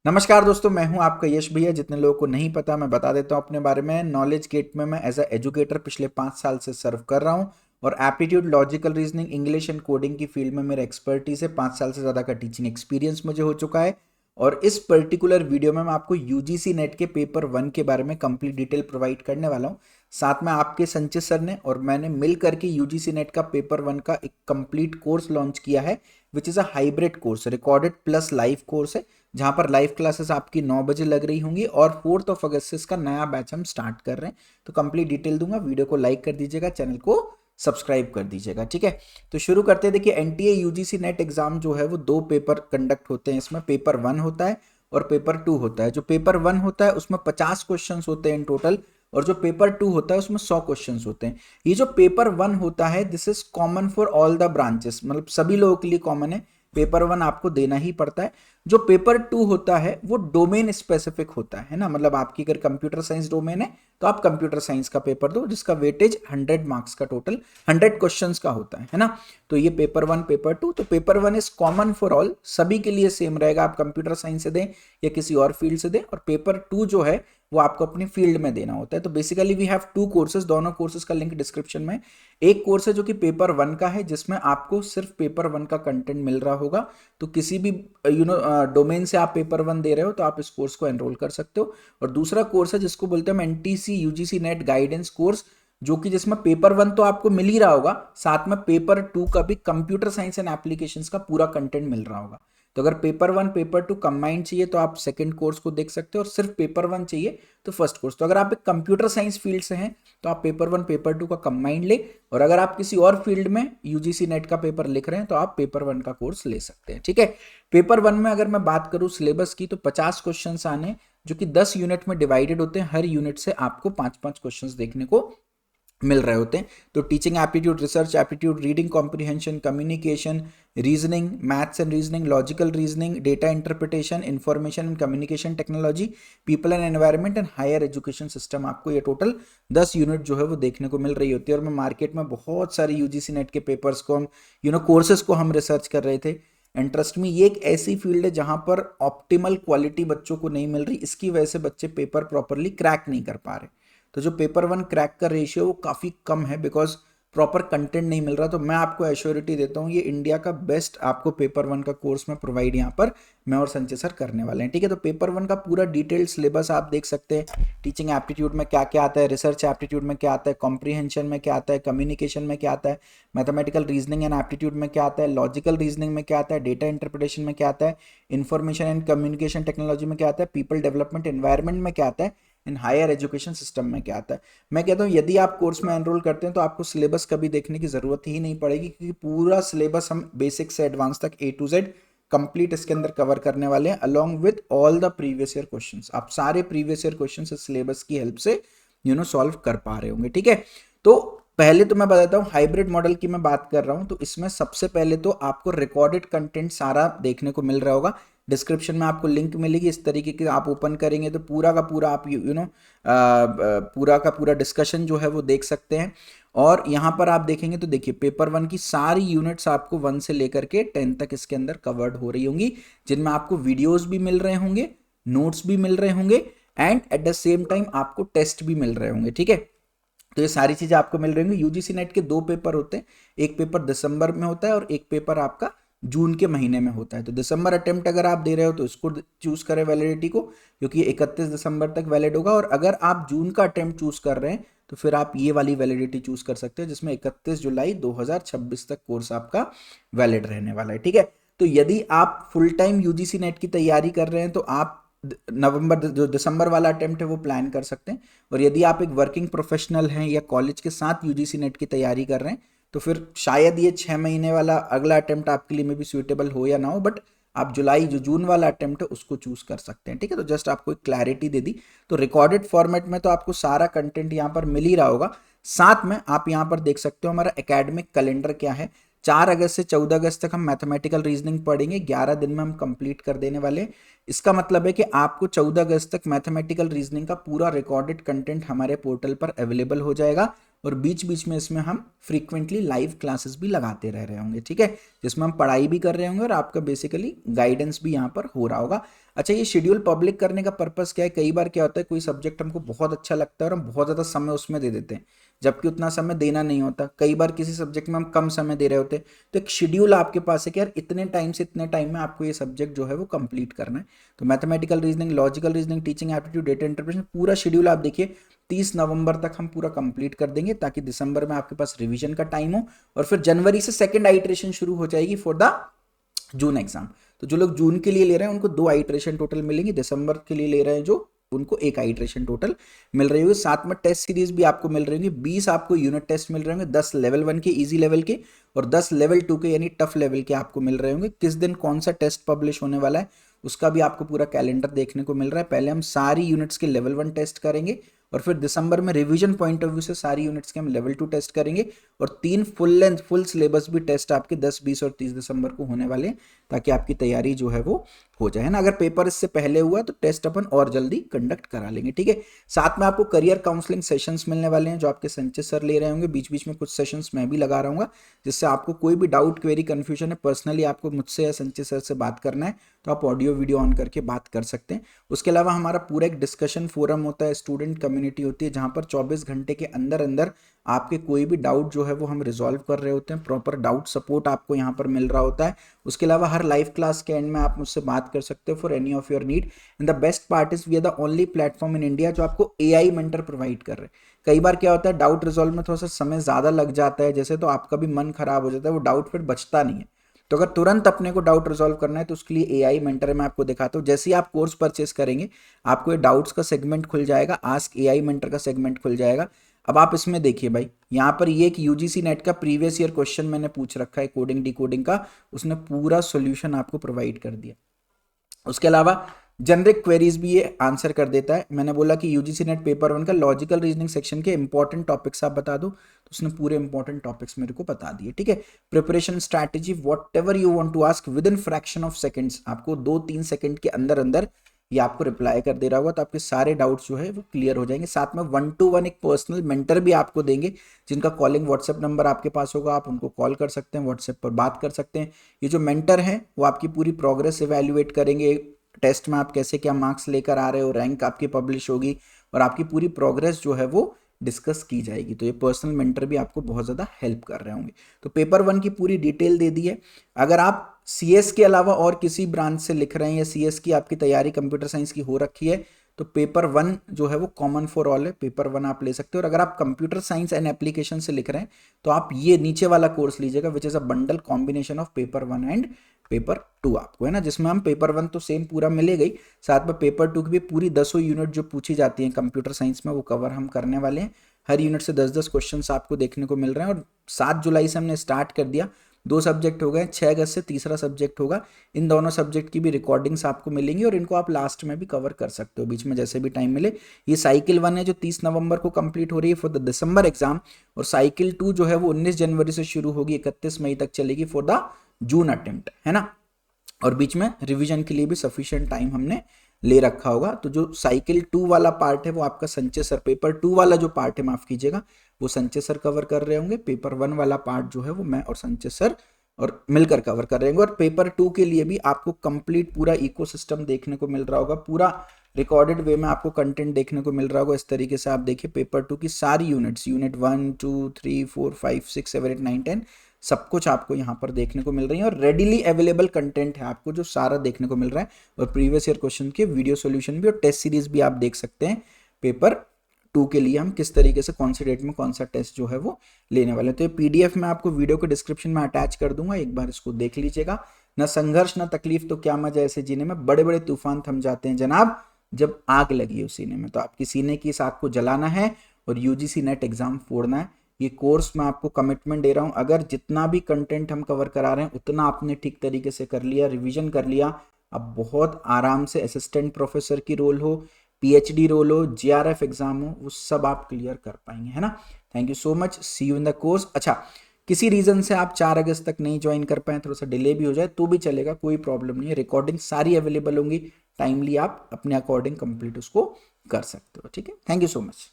नमस्कार दोस्तों, मैं हूं आपका यश भैया। जितने लोगों को नहीं पता मैं बता देता हूं अपने बारे में। नॉलेज गेट में मैं एज अ एजुकेटर पिछले 5 साल से सर्व कर रहा हूं और aptitude, logical reasoning, English and coding की फील्ड में मेरा एक्सपर्टीज है। 5 साल से ज़्यादा का टीचिंग एक्सपीरियंस मुझे हो चुका है। और इस पर्टिकुलर वीडियो में मैं आपको यूजीसी नेट के पेपर 1 के बारे में कंप्लीट डिटेल प्रोवाइड करने वाला हूं। साथ में आपके संचित सर ने और मैंने मिल करके यूजीसी नेट का पेपर 1 का एक कंप्लीट कोर्स लॉन्च किया है, which is a hybrid course, recorded plus live course है, जहां पर लाइव क्लासेस आपकी 9 बजे लग रही होंगी और 4 अगस्त से इसका नया बैच हम स्टार्ट कर रहे हैं। तो कंप्लीट डिटेल दूंगा। वीडियो को लाइक कर दीजिएगा, चैनल को सब्सक्राइब कर दीजिएगा, ठीक है। तो शुरू करते हैं। देखिए, एनटीए यूजीसी नेट एग्जाम जो है वो 2 पेपर कंडक्ट होते हैं। इसमें पेपर 1 होता है और पेपर 2 होता है। जो पेपर 1 होता है उसमें 50 क्वेश्चन होते हैं इन टोटल, और जो पेपर 2 होता है उसमें 100 क्वेश्चन होते हैं। ये जो पेपर 1 होता है this is common for all the branches, मतलब सभी लोगों के लिए कॉमन है। पेपर 1 आपको देना ही पड़ता है। जो पेपर 2 होता है वो डोमेन स्पेसिफिक होता है ना, मतलब आपकी अगर कंप्यूटर साइंस डोमेन है तो आप कंप्यूटर साइंस का पेपर दो, जिसका वेटेज 100 मार्क्स का, टोटल 100 क्वेश्चंस का होता है ना। तो ये पेपर 1, पेपर 2। तो paper 1 is common for all, सभी के लिए सेम रहेगा, आप कंप्यूटर साइंस से दें या किसी और फील्ड से दें। और पेपर 2 जो है वो आपको अपनी फील्ड में देना होता है। तो बेसिकली वी हैव 2 कोर्सेज, दोनों कोर्सेज का लिंक डिस्क्रिप्शन में। एक कोर्स है जो कि पेपर 1 का है, जिसमें आपको सिर्फ पेपर 1 का कंटेंट मिल रहा होगा। तो किसी भी डोमेन से आप पेपर 1 दे रहे हो तो आप इस कोर्स को एनरोल कर सकते हो। और दूसरा कोर्स है जिसको बोलते हैं हम NTC UGC net guidance course, जो कि जिसमें पेपर 1 तो आपको मिल ही रहा होगा, साथ में पेपर 2 का भी कंप्यूटर साइंस एंड एप्लीकेशंस का पूरा कंटेंट मिल रहा होगा। तो अगर पेपर 1 पेपर 2 कंबाइंड चाहिए तो आप सेकंड कोर्स को देख सकते हो, और सिर्फ पेपर 1 चाहिए तो फर्स्ट कोर्स। तो अगर आप एक कंप्यूटर साइंस फील्ड से हैं तो आप पेपर 1 पेपर 2 का कंबाइंड ले, और अगर आप किसी और फील्ड में यूजीसी नेट का पेपर लिख रहे हैं तो आप पेपर 1 का कोर्स ले सकते हैं, ठीक है। पेपर 1 में अगर मैं बात करूं सिलेबस की, तो 50 क्वेश्चन आने, जो कि 10 यूनिट में डिवाइडेड होते हैं। हर यूनिट से आपको 5-5 क्वेश्चंस देखने को मिल रहे होते हैं। तो teaching aptitude, research aptitude, reading comprehension, communication, reasoning, maths and reasoning, logical reasoning, data interpretation, information and communication technology, people and environment and higher education system, आपको ये टोटल 10 यूनिट जो है वो देखने को मिल रही होती है। और मैं मार्केट में बहुत सारे यूजीसी नेट के पेपर्स को हम कोर्सेज को हम रिसर्च कर रहे थे। एंड ट्रस्ट मी, ये एक ऐसी फील्ड है जहां पर ऑप्टिमल क्वालिटी बच्चों को नहीं मिल रही, इसकी वजह से बच्चे पेपर प्रॉपरली क्रैक नहीं कर पा रहे। तो जो पेपर 1 क्रैक का रेशियो वो काफ़ी कम है, बिकॉज प्रॉपर कंटेंट नहीं मिल रहा। तो मैं आपको एश्योरिटी देता हूँ, ये इंडिया का बेस्ट आपको पेपर 1 का कोर्स में प्रोवाइड यहाँ पर मैं और संजय सर करने वाले हैं, ठीक है। तो पेपर 1 का पूरा डिटेल्ड सिलेबस आप देख सकते हैं। टीचिंग एप्टीट्यूड में क्या क्या आता है, रिसर्च एप्टीट्यूड में क्या आता है, कॉम्प्रीहेंशन में क्या आता है, कम्युनिकेशन में क्या आता है, मैथमेटिकल रीजनिंग एंड एप्टीट्यूड में क्या आता है, लॉजिकल रीजनिंग में क्या आता है, डेटा इंटरप्रिटेशन में क्या आता है, इन्फॉर्मेशन एंड कम्युनिकेशन टेक्नोलॉजी में क्या आता है, पीपल डेवलपमेंट एनवायरनमेंट में क्या आता है, इन हायर एजुकेशन सिस्टम में क्या आता है। मैं कहता हूँ यदि आप कोर्स में एनरोल करते हैं तो आपको सिलेबस कभी देखने की जरूरत ही नहीं पड़ेगी, क्योंकि पूरा सिलेबस हम बेसिक से एडवांस तक A to Z कंप्लीट इसके अंदर कवर करने वाले हैं, along with all the previous year questions. आप सारे प्रीवियस ईयर क्वेश्चंस इस सिलेबस की हेल्प से सॉल्व कर पा रहे होंगे, ठीक है। तो पहले तो मैं बताता हूँ हाइब्रिड मॉडल की मैं बात कर रहा हूँ। तो इसमें सबसे पहले तो आपको रिकॉर्डेड कंटेंट सारा देखने को मिल रहा होगा। डिस्क्रिप्शन में आपको लिंक मिलेगी, इस तरीके की आप ओपन करेंगे तो पूरा का पूरा आप पूरा का पूरा डिस्कशन जो है वो देख सकते हैं। और यहाँ पर आप देखेंगे तो देखिए, पेपर 1 की सारी यूनिट्स आपको 1 से लेकर के 10 तक इसके अंदर कवर्ड हो रही होंगी, जिनमें आपको वीडियोस भी मिल रहे होंगे, नोट्स भी मिल रहे होंगे, and at the same time आपको टेस्ट भी मिल रहे होंगे, ठीक है। तो ये सारी चीजें आपको मिल रही होंगी। यूजीसी नेट के 2 पेपर होते हैं, एक पेपर दिसंबर में होता है और एक पेपर आपका जून के महीने में होता है। तो दिसंबर अटेम्प्ट अगर आप दे रहे हो तो इसको चूज करें वैलिडिटी को, क्योंकि 31 दिसंबर तक वैलिड होगा। और अगर आप जून का अटेम्प्ट चूज कर रहे हैं तो फिर आप ये वाली वैलिडिटी चूज कर सकते हैं, जिसमें 31 जुलाई 2026 तक कोर्स आपका वैलिड रहने वाला है, ठीक है। तो यदि आप फुल टाइम यूजीसी नेट की तैयारी कर रहे हैं तो आप नवंबर, जो दिसंबर वाला अटेम्प्ट है वो प्लान कर सकते हैं। और यदि आप एक वर्किंग प्रोफेशनल हैं या कॉलेज के साथ यूजीसी नेट की तैयारी कर रहे हैं तो फिर शायद ये 6 महीने वाला अगला अटेम्प्ट आपके लिए में भी सुइटेबल हो या ना हो, बट आप जुलाई, जो जून वाला अटेम्प्ट है उसको चूज कर सकते हैं, ठीक है। तो जस्ट आपको एक क्लैरिटी दे दी। तो रिकॉर्डेड फॉर्मेट में तो आपको सारा कंटेंट यहाँ पर मिल ही रहा होगा। साथ में आप यहाँ पर देख सकते हो हमारा एकेडमिक कैलेंडर क्या है। 4 अगस्त से 14 अगस्त तक हम मैथमेटिकल रीजनिंग पढ़ेंगे, 11 दिन में हम कंप्लीट कर देने वाले हैं। इसका मतलब है कि आपको 14 अगस्त तक मैथमेटिकल रीजनिंग का पूरा रिकॉर्डेड कंटेंट हमारे पोर्टल पर अवेलेबल हो जाएगा, और बीच बीच में इसमें हम फ्रीक्वेंटली लाइव क्लासेस भी लगाते रह रहे होंगे, ठीक है, जिसमें हम पढ़ाई भी कर रहे होंगे और आपका बेसिकली गाइडेंस भी यहाँ पर हो रहा होगा। अच्छा, ये शेड्यूल पब्लिक करने का पर्पस क्या है? कई बार क्या होता है, कोई सब्जेक्ट हमको बहुत अच्छा लगता है और हम बहुत ज़्यादा समय उसमें दे देते हैं, जबकि उतना समय देना नहीं होता। कई बार किसी सब्जेक्ट में हम कम समय दे रहे होते हैं, तो एक शेड्यूल आपके पास है कि यार इतने टाइम से इतने टाइम में आपको ये सब्जेक्ट जो है वो कंप्लीट करना है। तो mathematical reasoning, logical reasoning, teaching aptitude, data interpretation, पूरा शेड्यूल आप देखिए 30 नवंबर तक हम पूरा कंप्लीट कर देंगे, ताकि दिसंबर में आपके पास रिवीजन का टाइम हो, और फिर जनवरी से सेकंड आइटरेशन शुरू हो जाएगी फॉर द जून एग्जाम। तो जो लोग जून के लिए ले रहे हैं उनको 2 आइटरेशन टोटल मिलेंगी, दिसंबर के लिए ले रहे हैं जो उनको 1 आइटरेशन टोटल मिल रही होगी। साथ में टेस्ट सीरीज भी आपको मिल रही होंगी, 20 आपको यूनिट टेस्ट मिल रहे होंगे, 10 लेवल 1 के इजी लेवल के और 10 लेवल 2 के यानी टफ लेवल के आपको मिल रहे होंगे। किस दिन कौन सा टेस्ट पब्लिश होने वाला है उसका भी आपको पूरा कैलेंडर देखने को मिल रहा है। पहले हम सारी यूनिट्स के लेवल 1 टेस्ट करेंगे, और फिर दिसंबर में रिवीजन पॉइंट ऑफ व्यू से सारी यूनिट्स के हम लेवल 2 टेस्ट करेंगे, और 3 फुल लेंथ फुल सिलेबस भी टेस्ट आपके 10, 20 और 30 दिसंबर को होने वाले हैं, ताकि आपकी तैयारी जो है वो हो जाए, है ना। अगर पेपर इससे पहले हुआ तो टेस्ट अपन और जल्दी कंडक्ट करा लेंगे, ठीक है। साथ में आपको करियर काउंसलिंग सेशंस मिलने वाले हैं, जो आपके संचय सर ले रहे होंगे। बीच बीच में कुछ सेशंस मैं भी लगा रहा हूँ, जिससे आपको कोई भी डाउट, क्वेरी, कंफ्यूजन है, पर्सनली आपको मुझसे या संचय सर से बात करना है तो आप ऑडियो वीडियो ऑन करके बात कर सकते हैं। उसके अलावा हमारा पूरा एक डिस्कशन फोरम होता है, स्टूडेंट कम्युनिटी होती है, जहाँ पर 24 घंटे के अंदर अंदर आपके कोई भी डाउट जो है वो हम रिजॉल्व कर रहे होते हैं। प्रॉपर डाउट सपोर्ट आपको यहाँ पर मिल रहा होता है। उसके अलावा हर लाइव क्लास के एंड में आप मुझसे बात कर सकते हो for any of your need. And the best part is we are the only platform in India जो आपको AI मेंटर प्रोवाइड कर रहे हैं। कई बार क्या होता है, डाउट रिजॉल्व में थोड़ा सा समय ज़्यादा लग जाता है जैसे, तो आपका भी मन खराब हो जाता है, वो डाउट फिर बचता नहीं है। तो अगर तुरंत अपने को डाउट रिजॉल्व करना है तो उसके लिए AI मेंटर मैं आपको दिखाता हूँ। जैसे ही आप कोर्स परचेस करेंगे आपको ये डाउट्स का सेगमेंट खुल जाएगा, आस्क AI मेंटर का सेगमेंट खुल जाएगा। अब आप इसमें देखिए भाई, यहाँ पर ये एक UGC नेट का प्रीवियस ईयर क्वेश्चन मैंने पूछ रखा है कोडिंग डिकोडिंग का, उसने पूरा सोल्यूशन आपको प्रोवाइड कर दिया। उसके अलावा जनरिक क्वेरीज भी ये आंसर कर देता है। मैंने बोला कि UGC नेट पेपर 1 का लॉजिकल रीजनिंग सेक्शन के इंपॉर्टेंट टॉपिक्स आप बता दो, तो उसने पूरे इंपॉर्टेंट टॉपिक्स मेरे को बता दिए, ठीक है। Preparation strategy, whatever you want to ask within fraction of seconds, आपको 2-3 सेकंड के अंदर अंदर ये आपको रिप्लाई कर दे रहा होगा, तो आपके सारे डाउट्स जो है वो क्लियर हो जाएंगे। साथ में 1-to-1 एक पर्सनल मेंटर भी आपको देंगे, जिनका कॉलिंग व्हाट्सएप नंबर आपके पास होगा, आप उनको कॉल कर सकते हैं, व्हाट्सएप पर बात कर सकते हैं। ये जो मेंटर हैं वो आपकी पूरी प्रोग्रेस इवैल्यूएट करेंगे, टेस्ट में आप कैसे क्या मार्क्स लेकर आ रहे हो, रैंक आपकी पब्लिश होगी, और आपकी पूरी प्रोग्रेस जो है वो डिस्कस की जाएगी। तो ये पर्सनल मेंटर भी आपको बहुत ज़्यादा हेल्प कर रहे होंगे। तो पेपर 1 की पूरी डिटेल दे दी है। अगर आप CS के अलावा और किसी ब्रांच से लिख रहे हैं, या CS की आपकी तैयारी कंप्यूटर साइंस की हो रखी है, तो पेपर 1 जो है वो कॉमन फॉर ऑल है, पेपर 1 आप ले सकते हो। और अगर आप कंप्यूटर साइंस एंड एप्लीकेशन से लिख रहे हैं तो आप ये नीचे वाला कोर्स लीजिएगा, which is a bundle combination of paper 1 and paper 2 आपको, है ना, जिसमें हम पेपर 1 तो सेम पूरा मिलेगा ही, साथ में पेपर 2 की भी पूरी 10 यूनिट जो पूछी जाती हैं कंप्यूटर साइंस में वो कवर हम करने वाले हैं। हर यूनिट से 10-10 क्वेश्चंस आपको देखने को मिल रहे हैं, और 7 जुलाई से हमने स्टार्ट कर दिया। 2 सब्जेक्ट हो गए, 6 अगस्त से तीसरा सब्जेक्ट होगा। इन दोनों सब्जेक्ट की भी रिकॉर्डिंग्स आपको मिलेंगी, और इनको आप लास्ट में भी कवर कर सकते हो, बीच में जैसे भी टाइम मिले। ये साइकिल 1 है जो 30 नवंबर को कंप्लीट हो रही है फॉर द दिसंबर एग्जाम, और साइकिल 2 जो है वो 19 जनवरी से शुरू होगी, 31 मई तक चलेगी फॉर द जून अटेम्प्ट, है ना। और बीच में रिवीजन के लिए भी सफिशिएंट टाइम हमने ले रखा होगा। तो जो साइकिल 2 वाला पार्ट है वो आपका संचय सर, पेपर 2 वाला जो पार्ट है माफ कीजिएगा, वो संचय सर कवर कर रहे होंगे। पेपर 1 वाला पार्ट जो है वो मैं और संचय सर और मिलकर कवर कर रहे होंगे। और पेपर 2 के लिए भी आपको कंप्लीट पूरा इकोसिस्टम देखने को मिल रहा होगा, पूरा रिकॉर्डेड वे में आपको कंटेंट देखने को मिल रहा होगा। इस तरीके से आप देखिए पेपर 2 की सारी यूनिट्स, यूनिट 1, 2, 3, 4, 5, 6, 7, 8, 9, 10 सब कुछ आपको यहाँ पर देखने को मिल रही है, और रेडिली अवेलेबल कंटेंट है आपको जो सारा देखने को मिल रहा है। और प्रीवियस ईयर क्वेश्चन के वीडियो सॉल्यूशन भी और टेस्ट सीरीज भी आप देख सकते हैं पेपर 2 के लिए हम किस तरीके से कौन सी डेट में कौन सा टेस्ट जो है वो लेने वाले हैं। तो ये PDF मैं आपको वीडियो के डिस्क्रिप्शन में अटैच कर दूंगा, एक बार इसको देख लीजिएगा। ना संघर्ष ना तकलीफ तो क्या मजा ऐसे जीने में, बड़े बड़े तूफान थम जाते हैं जनाब जब आग लगी हो सीने में। तो आपकी सीने की इस आग को जलाना है और UGC नेट एग्जाम फोड़ना है। ये कोर्स मैं आपको कमिटमेंट दे रहा हूँ, अगर जितना भी कंटेंट हम कवर करा रहे हैं उतना आपने ठीक तरीके से कर लिया, रिवीजन कर लिया, अब बहुत आराम से असिस्टेंट प्रोफेसर की रोल हो, PhD रोल हो, GRF एग्जाम हो, वो सब आप क्लियर कर पाएंगे, है ना। Thank you so much, see you in the course. अच्छा, किसी रीज़न से आप 4 अगस्त तक नहीं ज्वाइन कर पाए, थोड़ा सा डिले भी हो जाए तो भी चलेगा, कोई प्रॉब्लम नहीं है। रिकॉर्डिंग सारी अवेलेबल होंगी, टाइमली आप अपने अकॉर्डिंग कंप्लीट उसको कर सकते हो। ठीक है, थैंक यू सो मच।